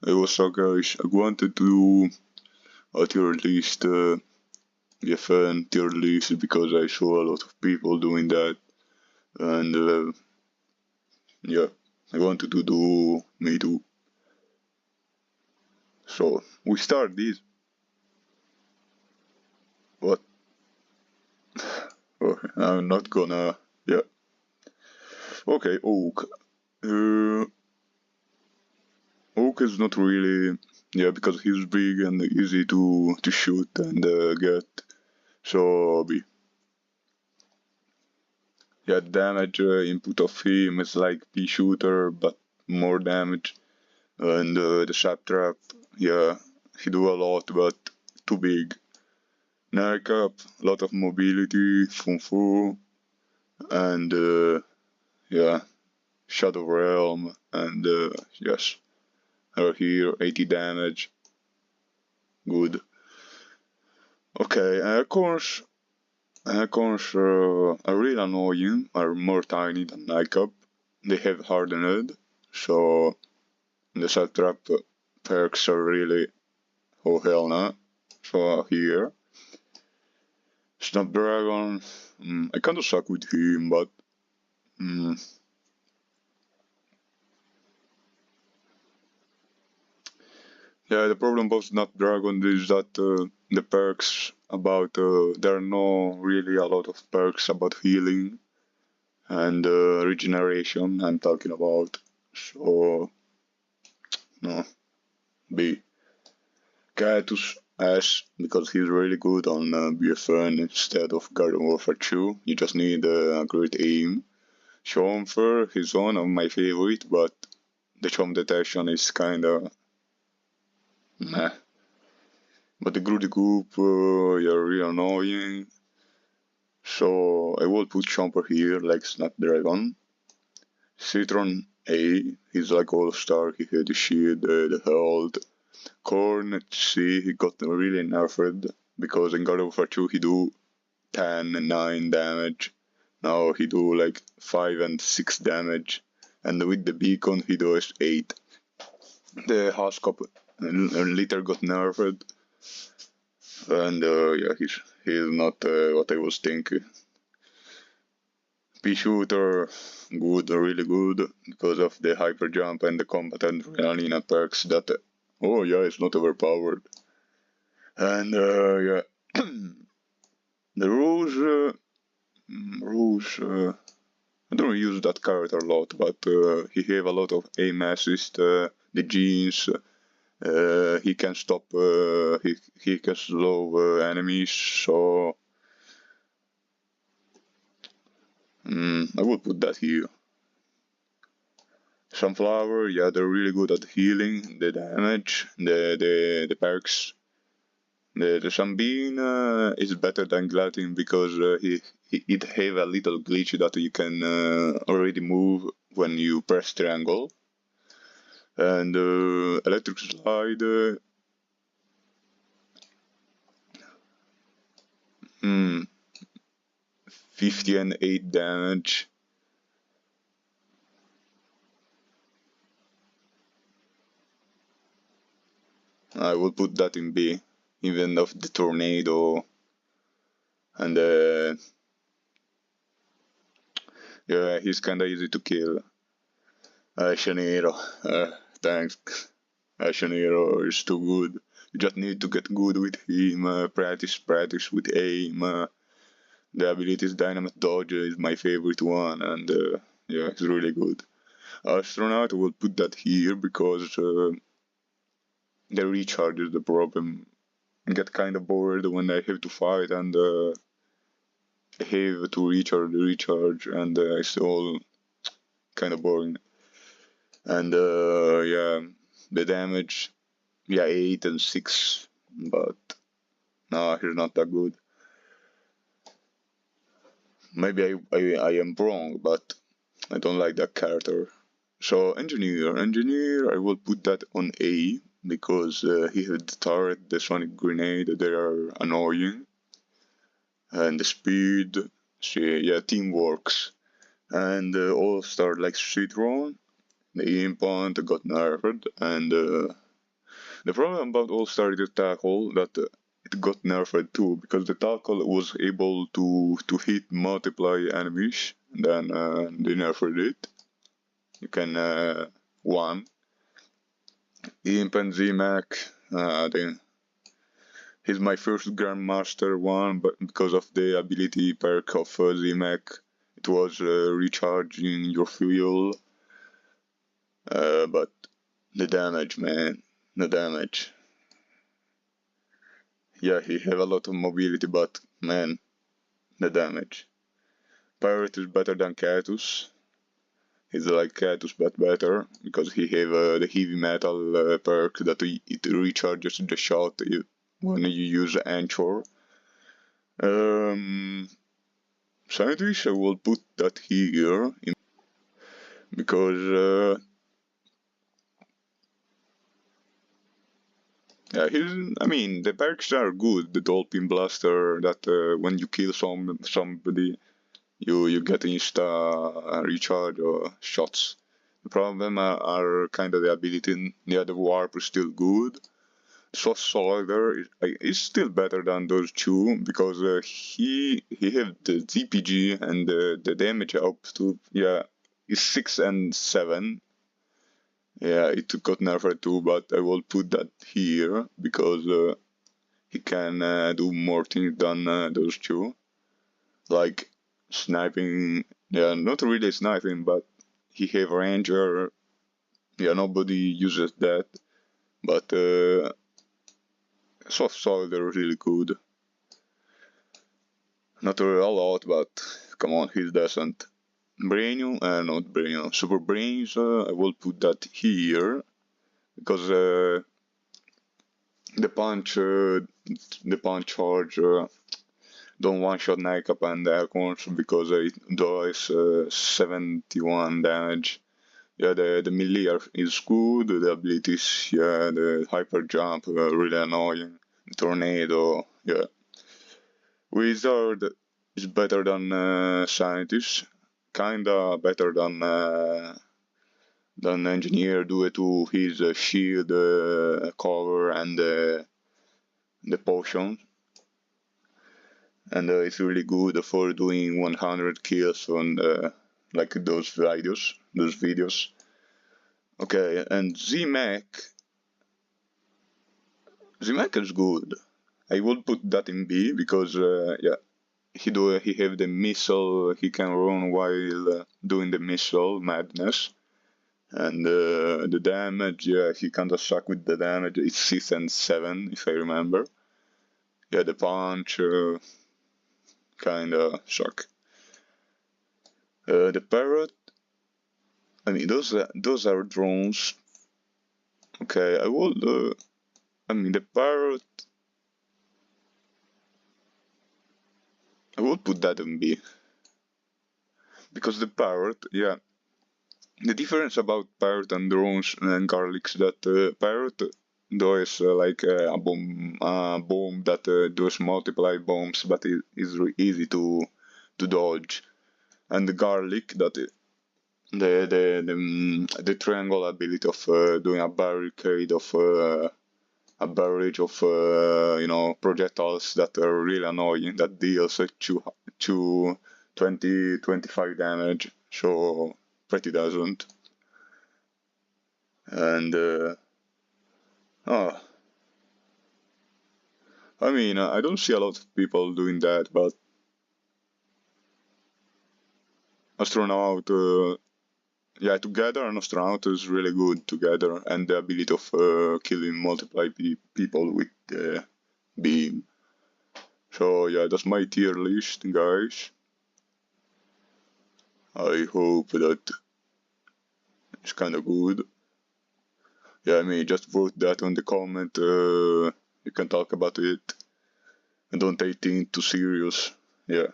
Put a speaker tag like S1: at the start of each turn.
S1: Hey, what's up, guys? I wanted to do a tier list, FN tier list because I saw a lot of people doing that, and yeah, I wanted to do me too. So we start this. What? Okay, I'm not gonna. Yeah. Okay, Oak. Uh, Oak is not really. Yeah, because he's big and easy to shoot and get. So B. Yeah, damage input of him is like P shooter, but more damage. And the sharp trap, yeah, he do a lot, but too big. Neck up, lot of mobility, fun fu, and yeah, Shadow Realm, and yes, her here, 80 damage, good. Okay, Acorns are really annoying, are more tiny than Nightcap. They have hardened, so the sharp trap perks are really, oh hell no. So here. Snapdragon, I kinda suck with him, but yeah, the problem about Snapdragon is that the perks about there are no really a lot of perks about healing and regeneration. I'm talking about, so no. B. Katus S because he's really good on BFN instead of Garden Warfare 2. You just need a great aim. Schomfer, he's one of my favorite, but the charm detection is kinda meh. But the Groody Goop, you're really annoying. So I will put Chomper here like Snapdragon. Citron A, he's like all-star, he had the shield, the health. Corn C, he got really nerfed because in God of War 2 he do 10 and 9 damage. Now he do like 5 and 6 damage. And with the beacon he does 8. The Huskop later got nerfed, and yeah, he's not what I was thinking. P shooter, good, really good, because of the hyper jump and the combatant Realina perks that, oh yeah, it's not overpowered. And yeah, the Rouge, I don't use that character a lot, but he have a lot of aim assist, the jeans, he can stop, he can slow enemies, so I would put that here. Sunflower, yeah, they're really good at healing, the damage, the perks. The Sunbeam is better than Glatin because it have a little glitch that you can already move when you press triangle. And Electric Slide, 50 and 8 damage. I will put that in B, even of the tornado. And yeah, he's kinda easy to kill. Shanero, thanks. Shanero is too good. You just need to get good with him, practice with aim. The abilities Dynamite Dodge is my favorite one, and yeah, it's really good. Astronaut, I will put that here because the recharge is the problem. I get kinda bored when I have to fight and I have to recharge, and it's all kinda boring. And yeah, the damage, yeah, 8 and 6, but no, he's not that good. Maybe I am wrong, but I don't like that character. So engineer, I will put that on A because he had the turret, the sonic grenade, they are annoying, and the speed. Yeah, teamworks, and all star like Citron, the impound got nerfed, and The problem about All-Star is the tackle that it got nerfed too, because the tackle was able to hit multiply enemies, then they nerfed it. You can one. Imp and Z-Mac, he's my first Grandmaster one, but because of the ability perk of Z-Mac, it was recharging your fuel. But the damage, man, the damage. Yeah, he have a lot of mobility, but man, the damage. Pirate is better than Catus. He's like Catus but better, because he have the heavy metal perk that it recharges the shot when you use Anchor. Scientist, I will put that here, because yeah, I mean, the perks are good. The Dolphin Blaster, that when you kill somebody, you get insta recharge shots. The problem are kind of the ability. Yeah, the warp is still good. Soft Soldier is still better than those two, because he have the ZPG and the damage up to is 6 and 7. Yeah, it got nerfed too, but I will put that here because he can do more things than those two, like sniping. Yeah, not really sniping, but he have Ranger. Yeah, nobody uses that, but Soft Soldier is really good. Not a lot, but come on, he's decent. Brainium, not Brainium, Super Brains, I will put that here, because the punch charge don't one-shot Nightcap and Acorns, because it does 71 damage. Yeah, the melee is good, the abilities, yeah, the hyper jump, really annoying. Tornado, yeah. Wizard is better than Scientist, kinda better than Engineer due to his shield cover and the potion. And it's really good for doing 100 kills on like those videos. Okay, and Z-Mac is good. I will put that in B because yeah, he have the missile. He can run while doing the missile madness, and the damage. Yeah, he kinda suck with the damage. It's 6 and 7 if I remember. Yeah, the punch kinda suck. The parrot. I mean, those are drones. Okay, I will. I mean, the parrot. I will put that in B. Because the parrot, yeah. The difference about parrot and drones and garlic is that parrot does like a bomb that does multiply bombs, but it is easy to dodge. And the garlic that the triangle ability of doing a barricade of a barrage of projectiles that are really annoying, that deals to 25 damage, so pretty doesn't. And I mean, I don't see a lot of people doing that, but astronaut, yeah, together an astronaut is really good together, and the ability of killing multiply people with the beam. So yeah, that's my tier list, guys. I hope that it's kind of good. Yeah, I mean, just vote that on the comment. You can talk about it, and don't take it too serious. Yeah.